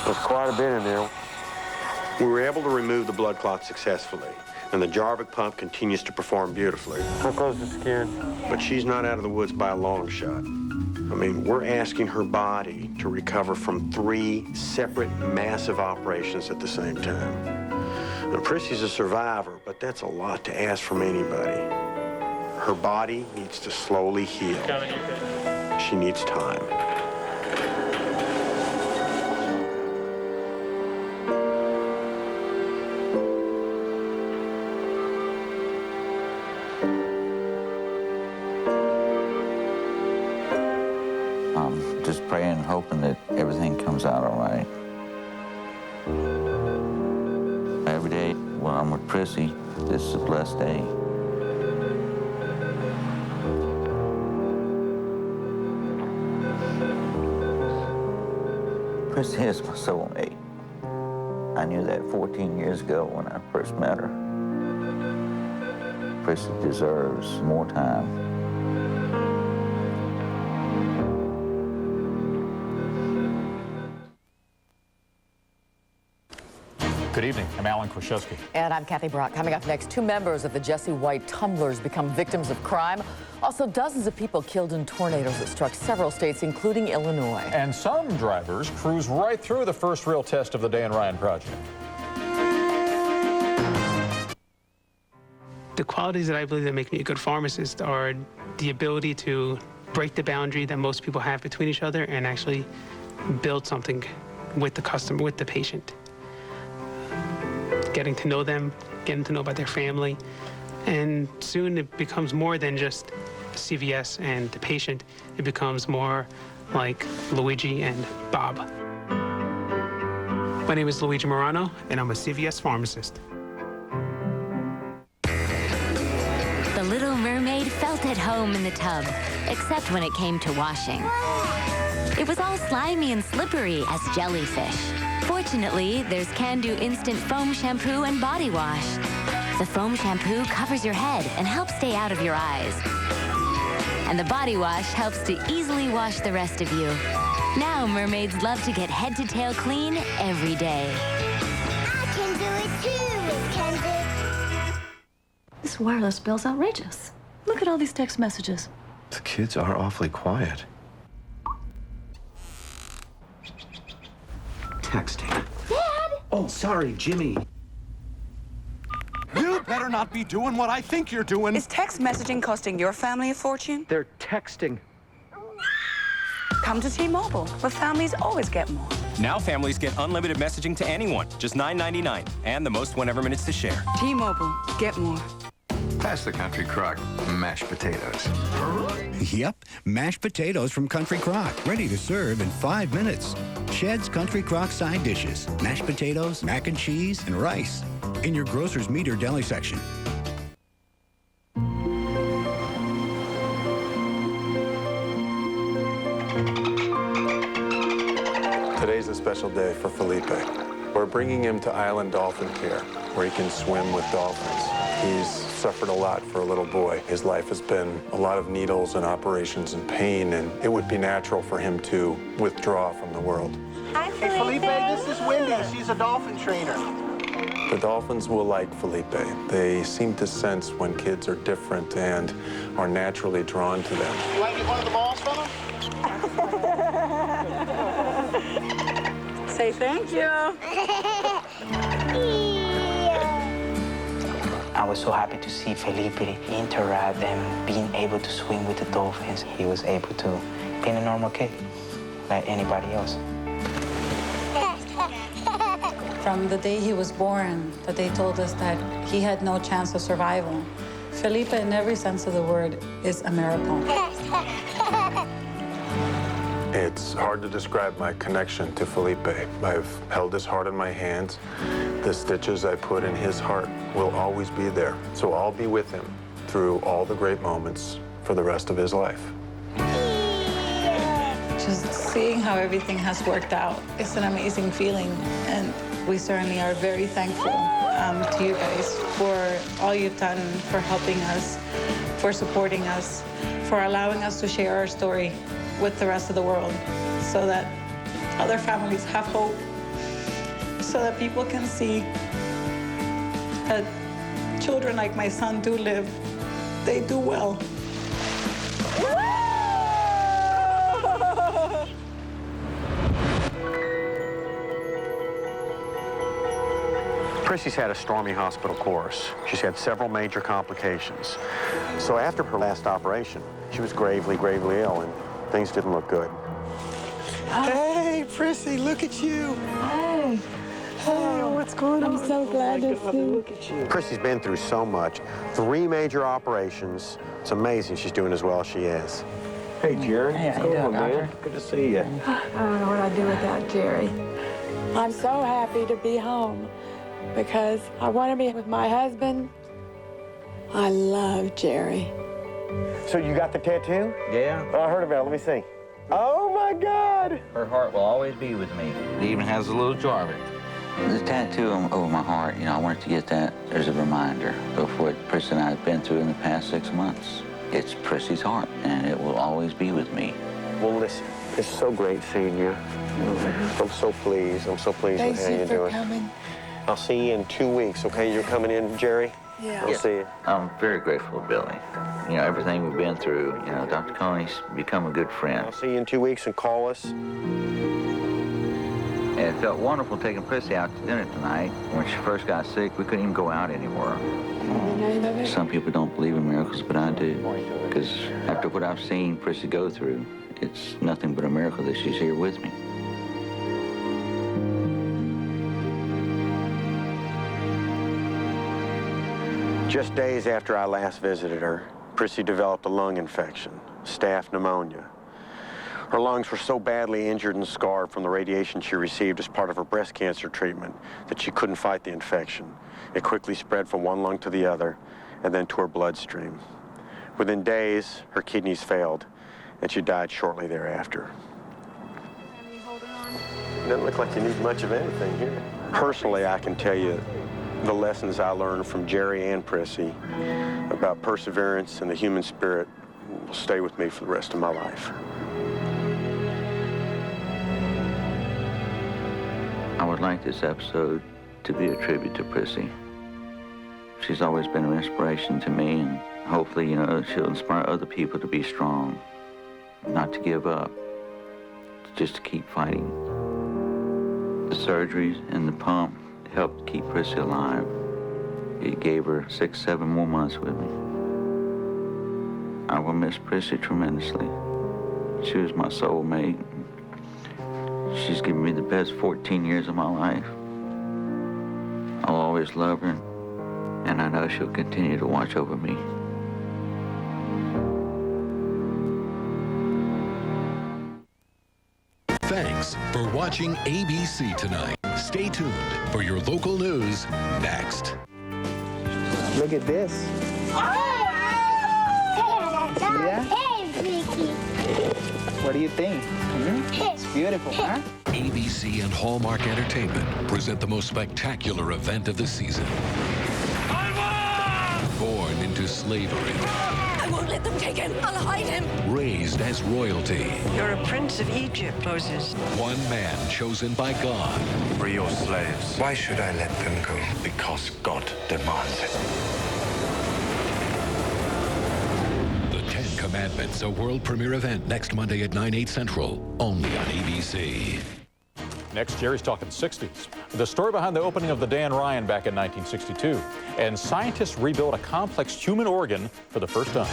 Speaker 6: There's quite a bit in there. We were able to remove the blood clot successfully, and the Jarvik pump continues to perform beautifully.
Speaker 11: How close is the skin?
Speaker 6: But she's not out of the woods by a long shot. I mean, we're asking her body to recover from 3 separate massive operations at the same time. Now, Prissy's a survivor, but that's a lot to ask from anybody. Her body needs to slowly heal. She needs time.
Speaker 7: I'm just praying and hoping that everything comes out all right. Every day when I'm with Prissy, this is a blessed day. Prissy is my soulmate. I knew that 14 years ago when I first met her. Prissy deserves more time.
Speaker 1: Good evening. I'm Alan Kraszewski.
Speaker 5: And I'm Kathy Brock. Coming up next, 2 members of the Jesse White Tumblers become victims of crime. Also, dozens of people killed in tornadoes that struck several states, including Illinois.
Speaker 1: And some drivers cruise right through the first real test of the Dan Ryan project.
Speaker 14: The qualities that I believe that make me a good pharmacist are the ability to break the boundary that most people have between each other and actually build something with the customer, with the patient. Getting to know them, getting to know about their family, and soon it becomes more than just CVS and the patient. It becomes more like Luigi and Bob. My name is Luigi Morano, and I'm a CVS pharmacist.
Speaker 15: The Little Mermaid felt at home in the tub, except when it came to washing. It was all slimy and slippery as jellyfish. Fortunately, there's Can-Do Instant Foam Shampoo and Body Wash. The foam shampoo covers your head and helps stay out of your eyes. And the body wash helps to easily wash the rest of you. Now mermaids love to get head to tail clean every day.
Speaker 25: I can do it too, Miss Kendrick.
Speaker 16: This wireless bill's outrageous. Look at all these text messages.
Speaker 6: The kids are awfully quiet. Texting.
Speaker 25: Dad!
Speaker 6: Oh, sorry, Jimmy.
Speaker 19: You better not be doing what I think you're doing.
Speaker 20: Is text messaging costing your family a fortune?
Speaker 6: They're texting.
Speaker 20: Come to T-Mobile, where families always get more.
Speaker 22: Now families get unlimited messaging to anyone, just $9.99, and the most whenever minutes to share.
Speaker 20: T-Mobile, get more.
Speaker 10: Pass the Country Crock mashed potatoes.
Speaker 29: Yep, mashed potatoes from Country Crock, ready to serve in 5 minutes. Shed's Country Crock side dishes, mashed potatoes, mac and cheese, and rice. In your grocer's meat or deli section.
Speaker 3: Today's a special day for Felipe. We're bringing him to Island Dolphin Care, where he can swim with dolphins. He's suffered a lot for a little boy. His life has been a lot of needles and operations and pain, and it would be natural for him to withdraw from the world.
Speaker 20: Hi,
Speaker 18: Hey, Felipe, this is Wendy. She's a dolphin trainer.
Speaker 3: The dolphins will like Felipe. They seem to sense when kids are different and are naturally drawn to them.
Speaker 18: You want to get one of the balls from him?
Speaker 20: Say thank you.
Speaker 2: I was so happy to see Felipe interact and being able to swim with the dolphins. He was able to be a normal kid, like anybody else.
Speaker 4: From the day he was born, that they told us that he had no chance of survival. Felipe, in every sense of the word, is a miracle.
Speaker 3: It's hard to describe my connection to Felipe. I've held his heart in my hands. The stitches I put in his heart will always be there. So I'll be with him through all the great moments for the rest of his life.
Speaker 4: Just seeing how everything has worked out, it's an amazing feeling. And we certainly are very thankful to you guys for all you've done, for helping us, for supporting us, for allowing us to share our story with the rest of the world so that other families have hope.
Speaker 20: so that people can see that children like my son do live. They do well.
Speaker 6: Prissy's had a stormy hospital course. She's had several major complications. So after her last operation, she was gravely, gravely ill, and things didn't look good.
Speaker 18: Hey, Prissy, look at you.
Speaker 20: Hey.
Speaker 18: Hey, what's going on?
Speaker 20: I'm so glad to see you.
Speaker 18: Look at you.
Speaker 6: Prissy's been through so much. 3 major operations. It's amazing she's doing as well as she is. Hey, Jerry.
Speaker 20: Hey,
Speaker 6: what's
Speaker 20: how you
Speaker 6: going on,
Speaker 20: doing,
Speaker 6: man?
Speaker 20: Doctor?
Speaker 6: Good to see you.
Speaker 20: I don't know what I'd do without Jerry. I'm so happy to be home because I want to be with my husband. I love Jerry.
Speaker 6: So you got the tattoo?
Speaker 7: Yeah.
Speaker 6: Oh, I heard about it. Let me see. Oh, my God.
Speaker 7: Her heart will always be with me. It even has a little jar of it. The tattoo over my heart, I wanted to get that as a reminder of what Prissy and I have been through in the past 6 months. It's Prissy's heart, and it will always be with me.
Speaker 6: Well, listen, it's so great seeing you. I'm so pleased. I'm so pleased with how you're doing.
Speaker 20: Coming.
Speaker 6: I'll see you in 2 weeks, okay? You're coming in, Jerry?
Speaker 20: Yeah.
Speaker 6: We'll see you.
Speaker 7: I'm very grateful to Billy. Everything we've been through, Dr. Coney's become a good friend.
Speaker 6: I'll see you in 2 weeks and call us.
Speaker 7: And it felt wonderful taking Prissy out to dinner tonight. When she first got sick, we couldn't even go out anymore. Some people don't believe in miracles, but I do. Because after what I've seen Prissy go through, it's nothing but a miracle that she's here with me.
Speaker 6: Just days after I last visited her, Prissy developed a lung infection, staph pneumonia. Her lungs were so badly injured and scarred from the radiation she received as part of her breast cancer treatment that she couldn't fight the infection. It quickly spread from one lung to the other and then to her bloodstream. Within days, her kidneys failed, and she died shortly thereafter. Doesn't look like you need much of anything here. Personally, I can tell you the lessons I learned from Jerry and Prissy about perseverance and the human spirit will stay with me for the rest of my life.
Speaker 7: I would like this episode to be a tribute to Prissy. She's always been an inspiration to me, and hopefully, she'll inspire other people to be strong, not to give up, just to keep fighting. The surgeries and the pump helped keep Prissy alive. It gave her 6, 7 more months with me. I will miss Prissy tremendously. She was my soulmate. She's given me the best 14 years of my life. I'll always love her, and I know she'll continue to watch over me.
Speaker 8: Thanks for watching ABC Tonight. Stay tuned for your local news next.
Speaker 18: Look at this. Yeah? What do you think? It's beautiful, huh?
Speaker 8: ABC and Hallmark Entertainment present the most spectacular event of the season. Born into slavery.
Speaker 9: I won't let them take him. I'll hide him.
Speaker 8: Raised as royalty.
Speaker 9: You're a prince of Egypt, Moses.
Speaker 8: One man chosen by God.
Speaker 12: Free your slaves. Why should I let them go? Because God demands it.
Speaker 8: The 10 Commandments, a world premiere event next Monday at 9/8 Central, only on ABC.
Speaker 1: Next, Jerry's talking 60s. The story behind the opening of the Dan Ryan back in 1962. And scientists rebuilt a complex human organ for the first time.